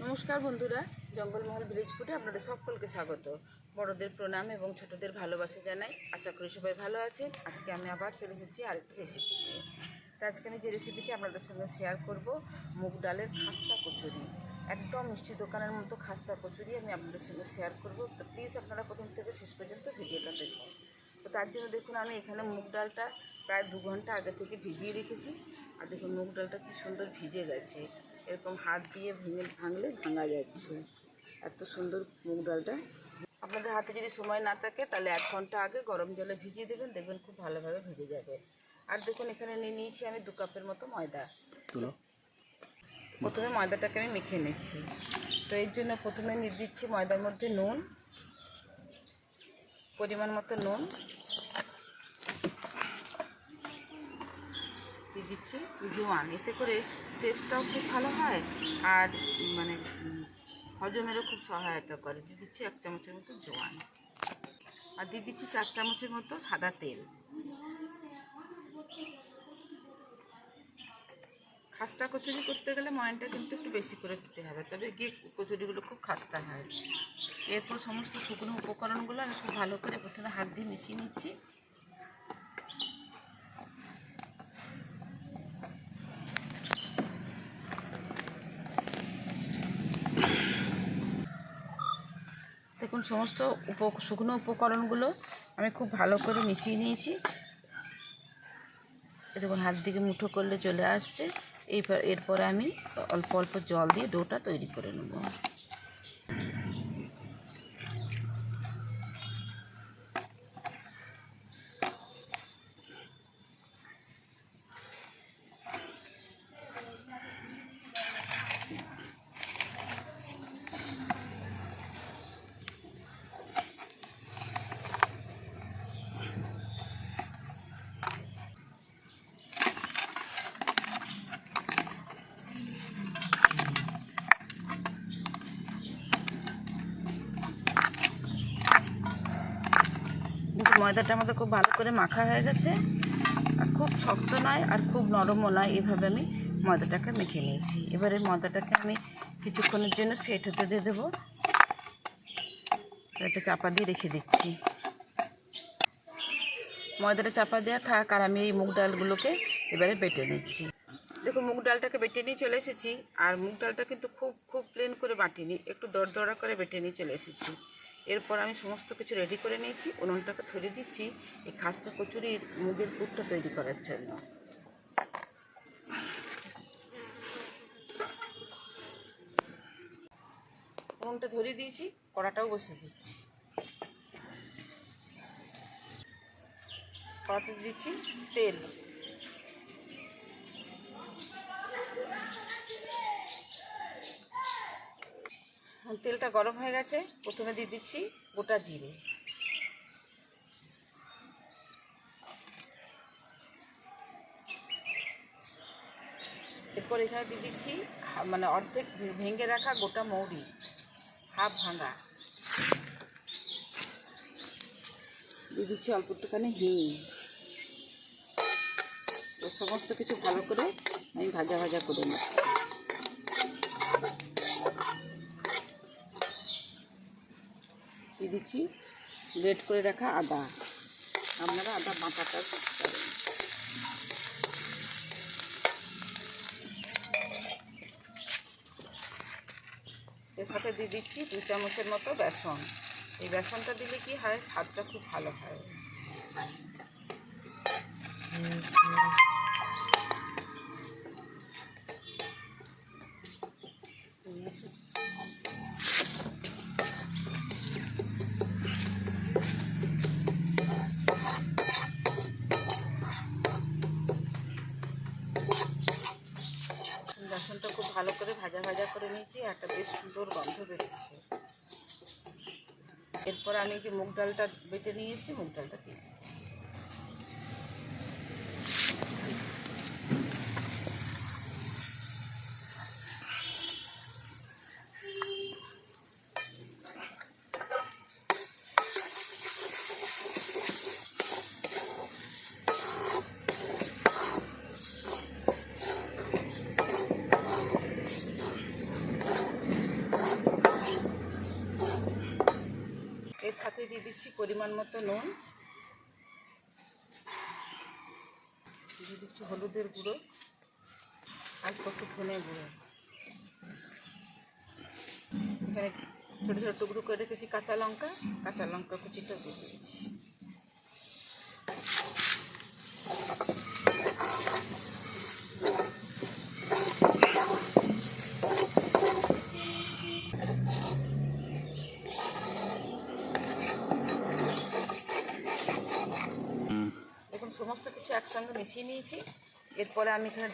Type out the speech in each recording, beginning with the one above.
নমস্কার বন্ধুরা, জঙ্গলমহল ভিলেজ ফুডে আপনাদের সকলকে স্বাগত। বড়দের প্রণাম এবং ছোটদের ভালোবাসা জানাই। আশা করি সবাই ভালো আছেন। আজকে আমি আবার চলে এসেছি আরেকটি রেসিপি নিয়ে। তো আজকে আমি যে রেসিপিটি আপনাদের সঙ্গে শেয়ার করব, মুগ ডালের খাস্তা কচুরি। একদম মিষ্টি দোকানের মতো খাস্তা কচুরি আমি আপনাদের সঙ্গে শেয়ার করব। তো প্লিজ আপনারা প্রথম থেকে শেষ পর্যন্ত ভিডিওটা দেখুন। তো তার জন্য দেখুন, আমি এখানে মুগ ডালটা প্রায় 2 ঘন্টা আগে থেকে ভিজিয়ে রেখেছি। আর দেখুন মুগ ডালটা কি সুন্দর ভিজে গেছে, এরকম হাত দিয়ে ভাঙলে ভাঙা যাচ্ছে। এত সুন্দর মুগ ডালটা। আপনাদের হাতে যদি সময় না থাকে তাহলে 1 ঘন্টা আগে গরম জলে ভিজিয়ে দেবেন, দেখবেন খুব ভালোভাবে ভিজে যাবে। আর দেখুন এখানে নিয়ে নিয়েছি আমি 2 কাপের মতো ময়দা। প্রথমে ময়দাটাকে আমি মেখে নিচ্ছি। তো এর জন্য প্রথমে নিয়ে দিচ্ছি ময়দার মধ্যে নুন, পরিমাণ মতো নুন দিয়ে দিচ্ছি জোয়ান। এতে করে টেস্টটাও খুব ভালো হয় আর মানে হজমেরও খুব সহায়তা করে। দিয়ে দিচ্ছি 1 চামচের মতো জোয়ান, আর দিয়ে দিচ্ছি 4 চামচের মতো সাদা তেল। খাস্তা কচুরি করতে গেলে ময়ানটা কিন্তু একটু বেশি করে দিতে হবে, তবে গিয়ে কচুরিগুলো খুব খাস্তা হয়। এরপর সমস্ত শুকনো উপকরণগুলো আমি খুব ভালো করে প্রথমে হাত দিয়ে মিশিয়ে নিচ্ছি। দেখুন সমস্ত শুকনো উপকরণগুলো আমি খুব ভালো করে মিশিয়ে নিয়েছি। দেখুন হাত দিকে মুঠো করলে চলে আসছে। এরপরে আমি অল্প অল্প জল দিয়ে ডোটা তৈরি করে নেব। ময়দাটা আমাদের খুব ভালো করে মাখা হয়ে গেছে, আর খুব শক্ত নয় আর খুব নরমও নয়। এভাবে আমি ময়দাটাকে মেখে নিয়েছি। এবারে ময়দাটাকে আমি কিছুক্ষণের জন্য সেট হতে দিয়ে দেবো। একটা চাপা দিয়ে রেখে দিচ্ছি। ময়দাটা চাপা দেওয়া থাক, আর আমি এই মুগ ডালগুলোকে এবারে বেটে নিচ্ছি। দেখুন মুগ ডালটাকে বেটে নিয়ে চলে এসেছি। আর মুগ ডালটা কিন্তু খুব প্লেন করে বাটিনি, একটু দরদরা করে বেটে নিয়ে চলে এসেছি। এরপর আমি সমস্ত কিছু রেডি করে নিয়েছি। উনুনটাকে ধরে দিচ্ছি এই খাস্তা কচুরির মুগের পুরটা তৈরি করার জন্য। উনুনটা ধরে দিয়েছি, কড়াটাও বসিয়ে দিচ্ছি। কড়াতে দিচ্ছি তেল। তেলটা গরম হয়ে গেছে। প্রথমে দিয়ে দিচ্ছি গোটা জিরে, এরপর এখানে দিয়ে দিচ্ছি মানে অর্ধেক ভেঙে রাখা গোটা মৌরি, হাফ ভাঙা। দিয়ে দিচ্ছি অল্প একটুখানি হিং। সমস্ত কিছু ভালো করে আমি ভাজা করে নিচ্ছি। দিয়ে দিচ্ছি গ্রেট করে রাখা আদা। আপনারা আদা বাটাটা করেন। এর সাথে দিয়ে দিচ্ছি 2 চামচের মতো বেসন। এই বেসনটা দিলে কি হয়, স্বাদটা খুব ভালো হয়। বেসনটা খুব ভালো করে ভাজা করে নিয়েছি। একটা বেশ সুন্দর গন্ধ বেরোচ্ছে। এরপর আমি যে মুগ ডালটা বেটে নিয়ে এসেছি, মুগ ডালটা দিয়ে দিচ্ছি। সাথে দিয়ে দিচ্ছি পরিমাণ মতো নুন, দিয়ে দিচ্ছি হলুদের গুঁড়ো, আর একটু ধনে গুঁড়ো। এখানে ছোটো ছোটো টুকরো করে রেখেছি কাঁচা লঙ্কা কুচিটা দিয়ে দিচ্ছি। এখন সমস্ত কিছু একসঙ্গে মিশিয়ে নিয়েছি। এরপরে আমি এখানে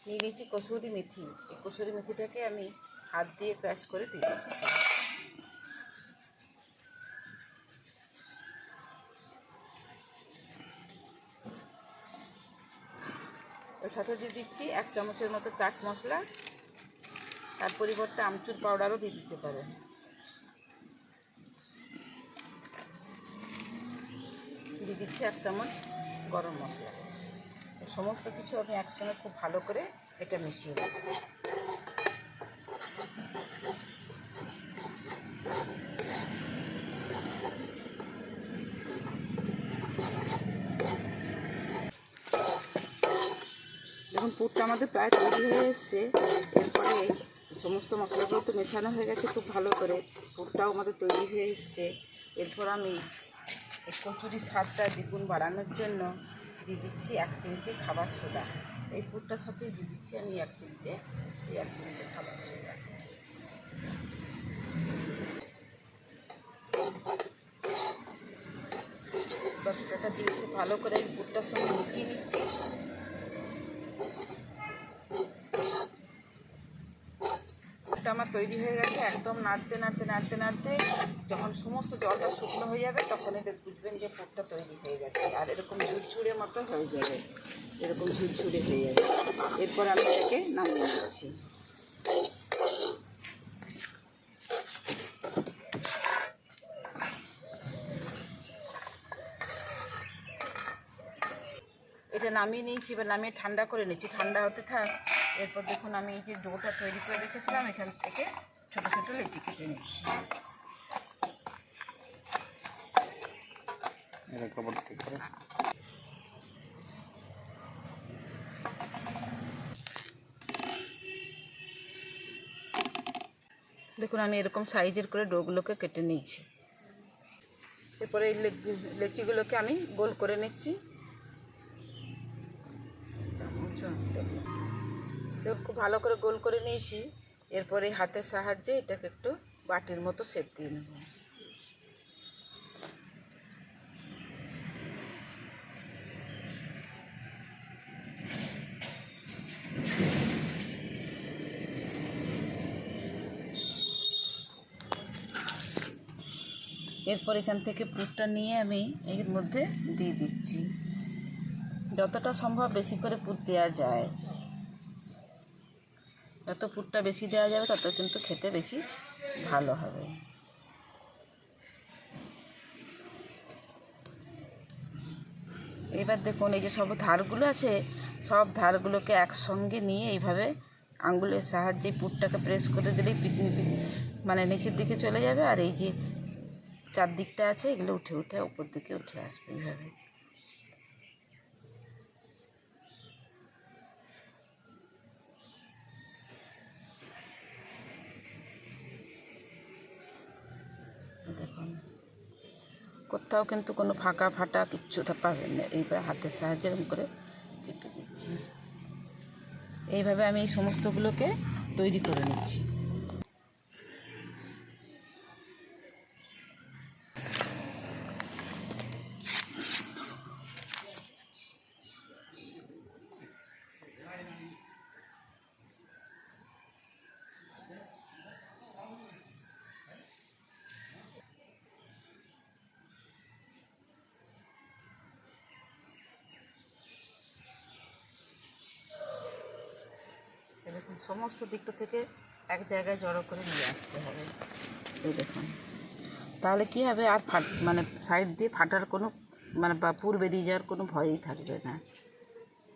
নিয়ে নিয়েছি কসুরি মেথি। এই কসুরি মেথিটাকে আমি হাত দিয়ে ক্রাশ করে দিয়ে দিচ্ছি। ওর সাথে দিয়ে দিচ্ছি 1 চামচের মতো চাট মশলা, তার পরিবর্তে আমচুর পাউডারও দিয়ে দিতে পারেন। দিয়ে দিচ্ছি 1 চামচ গরম মশলা। সমস্ত কিছু আমি একসঙ্গে খুব ভালো করে এটা মিশিয়ে দেব। দেখুন পুরটা আমাদের প্রায় তৈরি হয়ে এসছে। এরপরে সমস্ত মশলাগুলো তো মেশানো হয়ে গেছে খুব ভালো করে, পুরটাও আমাদের তৈরি হয়ে এসছে। এরপর আমি এই কচুরির স্বাদটা দ্বিগুণ বাড়ানোর জন্য দিয়ে দিচ্ছি 1 চিমটে খাবার সোডা। এই পুরটার সাথে দিয়ে দিচ্ছি আমি 1 চিমটে খাবার সোডা। সোডাটা দিয়ে খুব ভালো করে আমি পুরটার সঙ্গে মিশিয়ে নিচ্ছি। পুরটা আমার তৈরি হয়ে গেছে। একদম নাড়তে যখন সমস্ত জলটা শুকনো হয়ে যাবে তখন বুঝবেন যে পুরটা তৈরি হয়ে গেছে। আর এরকম ঝুরঝুরে মতো হয়ে যাবে, এরকম ঝুরঝুরে হয়ে যাবে। এরপর আমি এটাকে নামিয়ে নিচ্ছি। এটা নামিয়ে নিয়েছি, এবার নামিয়ে ঠান্ডা করে নিচ্ছি। ঠান্ডা হতে থাক। এরপর দেখুন আমি এই যে ডোটা তৈরি করে রেখেছিলাম এখান থেকে ছোটো ছোটো লেচি কেটে নিচ্ছি। দেখুন আমি এরকম সাইজের করে ডোগুলোকে কেটে নিয়েছি। এরপরে এই লেচিগুলোকে আমি গোল করে নিচ্ছি। দেখুন খুব ভালো করে গোল করে নিয়েছি। এরপরে হাতের সাহায্যে এটাকে একটু বাটির মতো শেপ দিয়ে নেব। এরপর এখান থেকে পুরটা নিয়ে আমি এর মধ্যে দিয়ে দিচ্ছি। যতটা সম্ভব বেশি করে পুর দেওয়া যায়, যত পুরটা বেশি দেওয়া যাবে তত কিন্তু খেতে বেশি ভালো হবে। এবার দেখুন এই যে সব ধারগুলো আছে, সব ধারগুলোকে একসঙ্গে নিয়ে এইভাবে আঙ্গুলের সাহায্যে পুরটাকে প্রেস করে দিলেই মানে নিচের দিকে চলে যাবে। আর এই যে চারদিকটা আছে এগুলো উঠে উপর দিকে উঠে আসবে এইভাবে। দেখুন কোথাও কিন্তু কোনো ফাটা কিচ্ছু পাবেন না। এইবার হাতের সাহায্যে এরকম করে চেপে দিচ্ছি। এইভাবে আমি এই সমস্তগুলোকে তৈরি করে নিচ্ছি। দেখুন সমস্ত দিকটা থেকে এক জায়গায় জড়ো করে নিয়ে আসতে হবে। এই দেখুন তাহলে কী হবে, আর মানে সাইড দিয়ে ফাটার কোনো মানে বা পুর বেরিয়ে যাওয়ার কোনো ভয়ই থাকবে না।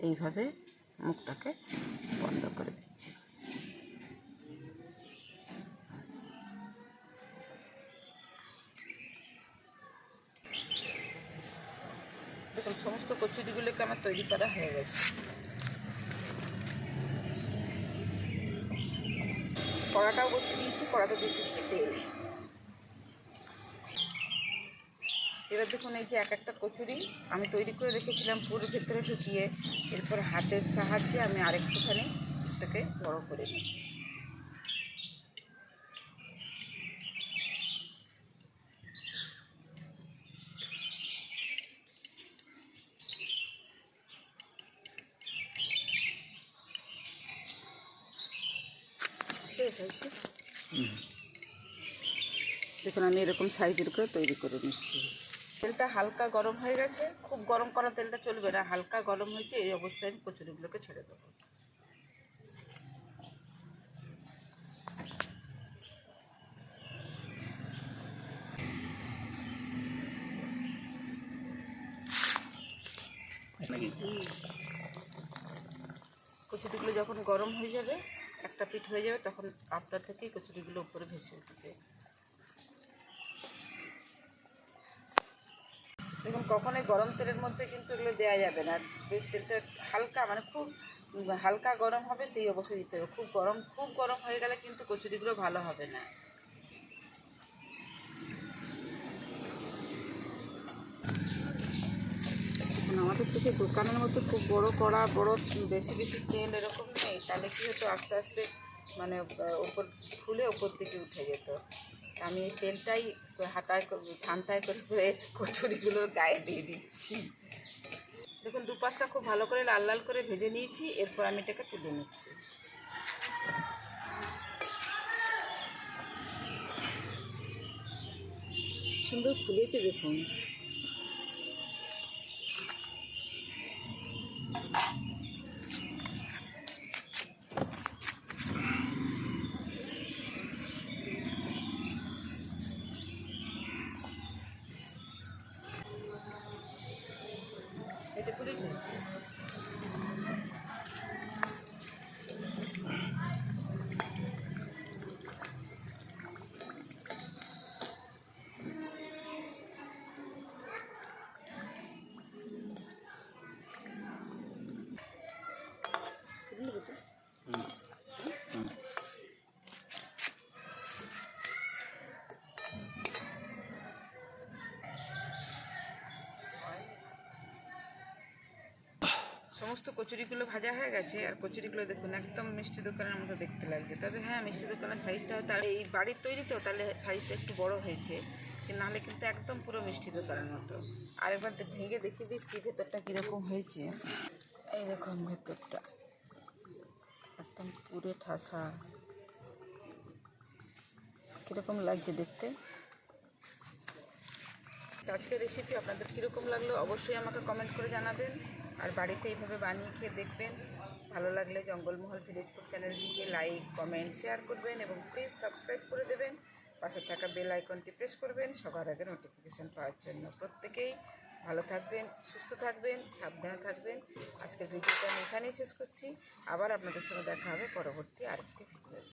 এইভাবে মুখটাকে বন্ধ করে দিচ্ছি। সমস্ত কচুরিগুলোকে আমার তৈরি করা হয়ে গেছে। কড়াটাও বসিয়ে দিয়েছি, কড়াতে দিয়ে দিচ্ছি তেল। এবার দেখুন এই যে এক একটা কচুরি আমি তৈরি করে রেখেছিলাম পুরো ভেতরে ঢুকিয়ে, এরপর হাতের সাহায্যে আমি আরেকটুখানি এটাকে বড় করে নিচ্ছি। দেখুন আমি এরকম সাইজের করে তৈরি করে নিচ্ছি। তেলটা হালকা গরম হয়ে গেছে, খুব গরম করা তেলটা চলবে না, হালকা গরম হয়েছে। এই অবস্থায় আমি কচুরিগুলোকে ছেড়ে দেবো। কচুরিগুলো যখন গরম হয়ে যাবে, একটা পিঠ হয়ে যাবে, তখন আপটা থেকেই কচুরিগুলো উপরে ভেসে উঠবে। দেখুন কখনোই গরম তেলের মধ্যে কিন্তু এগুলো দেওয়া যাবে না। বেশ তেলটা হালকা, মানে খুব হালকা গরম হবে সেই অবস্থায় দিতে হবে। খুব গরম হয়ে গেলে কিন্তু কচুরিগুলো ভালো হবে না। আমাদের তো সেই দোকানের মতো খুব বড় কড়া, বড় বেশি বেশি তেল এরকম নেই, তাহলে কী হতো আস্তে আস্তে মানে ওপর ফুলে ওপর দিকে উঠে যেত। আমি এই তেলটাই ছানটায় করে কচুরিগুলোর গায়ে দিয়ে দিচ্ছি। দেখুন দুপাশটা খুব ভালো করে লাল লাল করে ভেজে নিয়েছি, এরপর আমি এটাকে তুলে নিচ্ছি। সুন্দর ফুলেছে দেখুন। এটা ফুলেছে। সমস্ত কচুরিগুলো ভাজা হয়ে গেছে, আর কচুরিগুলো দেখুন একদম মিষ্টি দোকানের মতো দেখতে লাগছে। তবে হ্যাঁ, মিষ্টি দোকানের সাইজটা হয়তো আর এই বাড়ির তৈরি তো, তাহলে সাইজটা একটু বড় হয়েছে, নাহলে কিন্তু একদম পুরো মিষ্টি দোকানের মতো। আরেকবার ভেঙে দেখিয়ে দিচ্ছি ভেতরটা কীরকম হয়েছে। এই দেখুন ভেতরটা একদম পুরো ঠাসা, কীরকম লাগছে দেখতে। আজকের রেসিপি আপনাদের কীরকম লাগলো অবশ্যই আমাকে কমেন্ট করে জানাবেন, আর বাড়িতে এইভাবে বানিয়ে খেয়ে দেখবেন। ভালো লাগলে জঙ্গলমহল ভিলেজ ফুড চ্যানেলটিকে লাইক, কমেন্ট, শেয়ার করবেন এবং প্লিজ সাবস্ক্রাইব করে দেবেন। পাশে থাকা বেল আইকনটি প্রেস করবেন সবার আগে নোটিফিকেশান পাওয়ার জন্য। প্রত্যেকেই ভালো থাকবেন, সুস্থ থাকবেন, সাবধানে থাকবেন। আজকের ভিডিওটা আমি এখানেই শেষ করছি। আবার আপনাদের সঙ্গে দেখা হবে পরবর্তী আরেকটি ভিডিও।